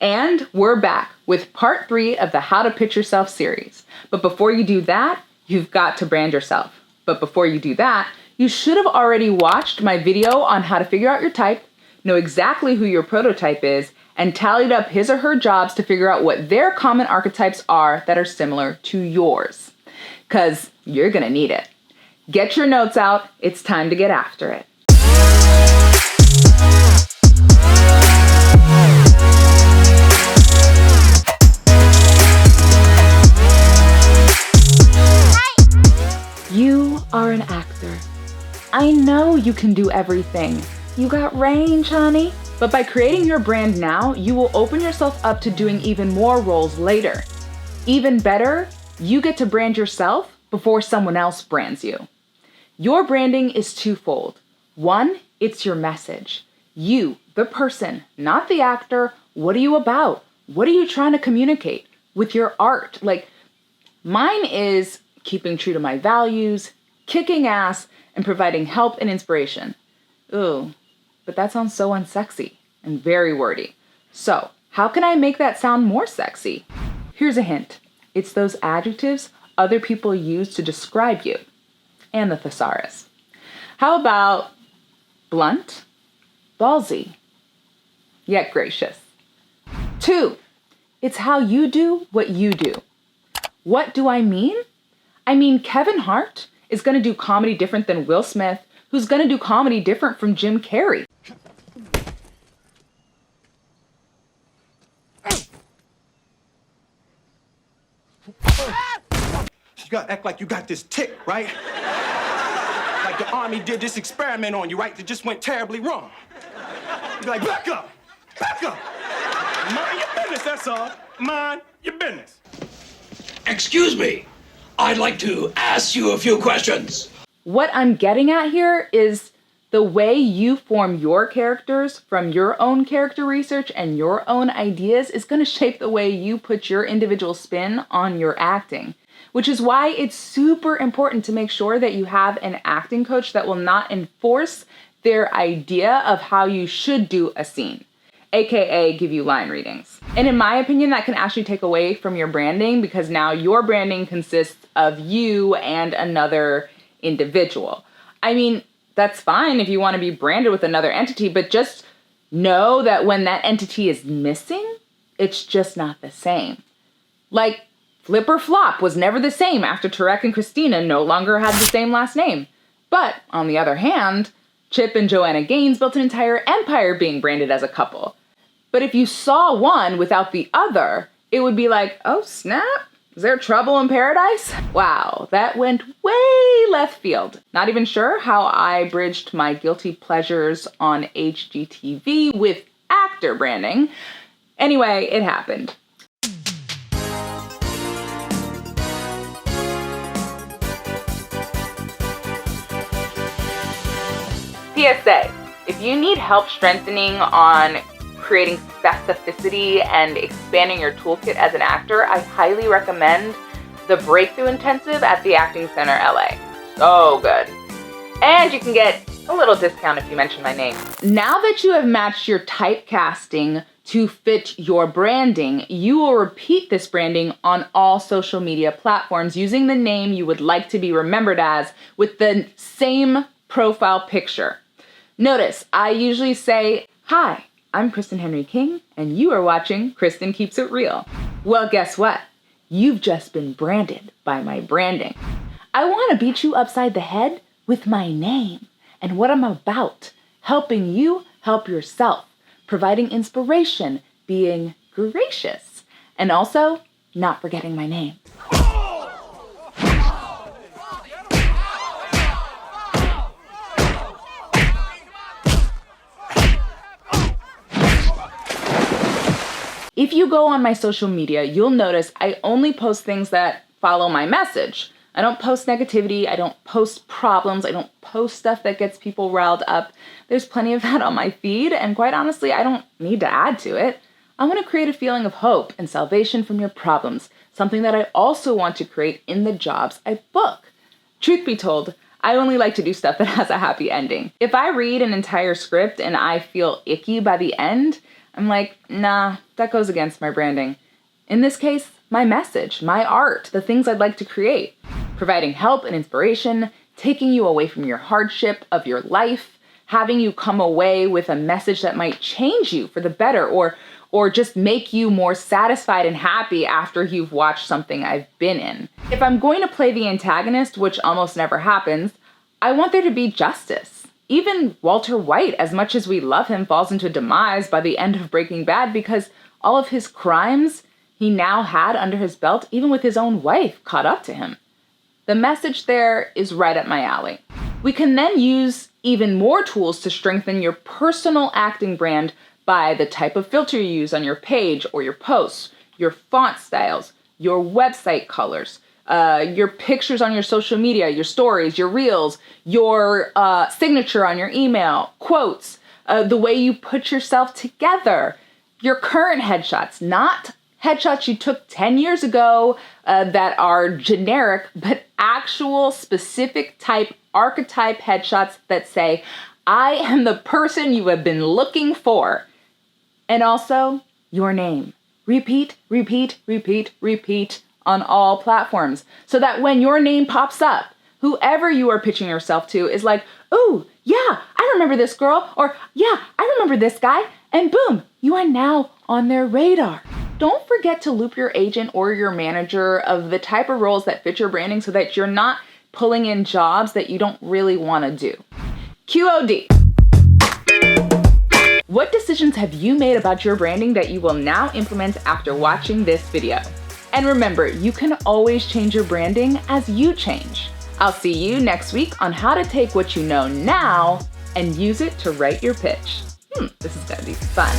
And we're back with part 3 of the How to Pitch Yourself series. But before you do that, you've got to brand yourself. But before you do that, you should have already watched my video on how to figure out your type, know exactly who your prototype is, and tallied up his or her jobs to figure out what their common archetypes are that are similar to yours. Because you're gonna need it. Get your notes out, it's time to get after it. You are an actor. I know you can do everything. You got range, honey. But by creating your brand now, you will open yourself up to doing even more roles later. Even better, you get to brand yourself before someone else brands you. Your branding is twofold. One, it's your message. You, the person, not the actor. What are you about? What are you trying to communicate with your art? Like, mine is keeping true to my values, kicking ass, and providing help and inspiration. Ooh, but that sounds so unsexy and very wordy. So, how can I make that sound more sexy? Here's a hint. It's those adjectives other people use to describe you and the thesaurus. How about blunt, ballsy, yet gracious? 2, it's how you do what you do. What do I mean? I mean, Kevin Hart is going to do comedy different than Will Smith, who's going to do comedy different from Jim Carrey. You gotta act like you got this tick, right? Like the army did this experiment on you, right? That just went terribly wrong. You be like, back up! Back up! Mind your business, that's all. Mind your business. Excuse me. I'd like to ask you a few questions. What I'm getting at here is the way you form your characters from your own character research and your own ideas is going to shape the way you put your individual spin on your acting, which is why it's super important to make sure that you have an acting coach that will not enforce their idea of how you should do a scene, aka give you line readings. And in my opinion, that can actually take away from your branding because now your branding consists of you and another individual. I mean, that's fine if you want to be branded with another entity, but just know that when that entity is missing, it's just not the same. Like, Flip or Flop was never the same after Tarek and Christina no longer had the same last name. But, on the other hand, Chip and Joanna Gaines built an entire empire being branded as a couple. But if you saw one without the other, it would be like, oh snap, is there trouble in paradise? Wow, that went way left field. Not even sure how I bridged my guilty pleasures on HGTV with actor branding. Anyway, it happened. PSA, if you need help strengthening on creating specificity and expanding your toolkit as an actor, I highly recommend the Breakthrough Intensive at the Acting Center LA. So good. And you can get a little discount if you mention my name. Now that you have matched your typecasting to fit your branding, you will repeat this branding on all social media platforms using the name you would like to be remembered as with the same profile picture. Notice, I usually say, "Hi, I'm Kristen Henry King, and you are watching Kristen Keeps It Real." Well, guess what? You've just been branded by my branding. I want to beat you upside the head with my name and what I'm about, helping you help yourself, providing inspiration, being gracious, and also not forgetting my name. If you go on my social media, you'll notice I only post things that follow my message. I don't post negativity, I don't post problems, I don't post stuff that gets people riled up. There's plenty of that on my feed, and quite honestly, I don't need to add to it. I want to create a feeling of hope and salvation from your problems, something that I also want to create in the jobs I book. Truth be told, I only like to do stuff that has a happy ending. If I read an entire script and I feel icky by the end, I'm like, nah, that goes against my branding. In this case, my message, my art, the things I'd like to create, providing help and inspiration, taking you away from your hardship of your life, having you come away with a message that might change you for the better or just make you more satisfied and happy after you've watched something I've been in. If I'm going to play the antagonist, which almost never happens, I want there to be justice. Even Walter White, as much as we love him, falls into demise by the end of Breaking Bad because all of his crimes he now had under his belt, even with his own wife, caught up to him. The message there is right up my alley. We can then use even more tools to strengthen your personal acting brand by the type of filter you use on your page or your posts, your font styles, your website colors, your pictures on your social media, your stories, your reels, your signature on your email, quotes, the way you put yourself together, your current headshots, not headshots you took 10 years ago that are generic, but actual specific type, archetype headshots that say, I am the person you have been looking for. And also, your name. Repeat, repeat, repeat, repeat on all platforms. So that when your name pops up, whoever you are pitching yourself to is like, oh, yeah, I remember this girl, or yeah, I remember this guy, and boom, you are now on their radar. Don't forget to loop your agent or your manager of the type of roles that fit your branding so that you're not pulling in jobs that you don't really want to do. QOD. What decisions have you made about your branding that you will now implement after watching this video? And remember, you can always change your branding as you change. I'll see you next week on how to take what you know now and use it to write your pitch. This is gonna be fun.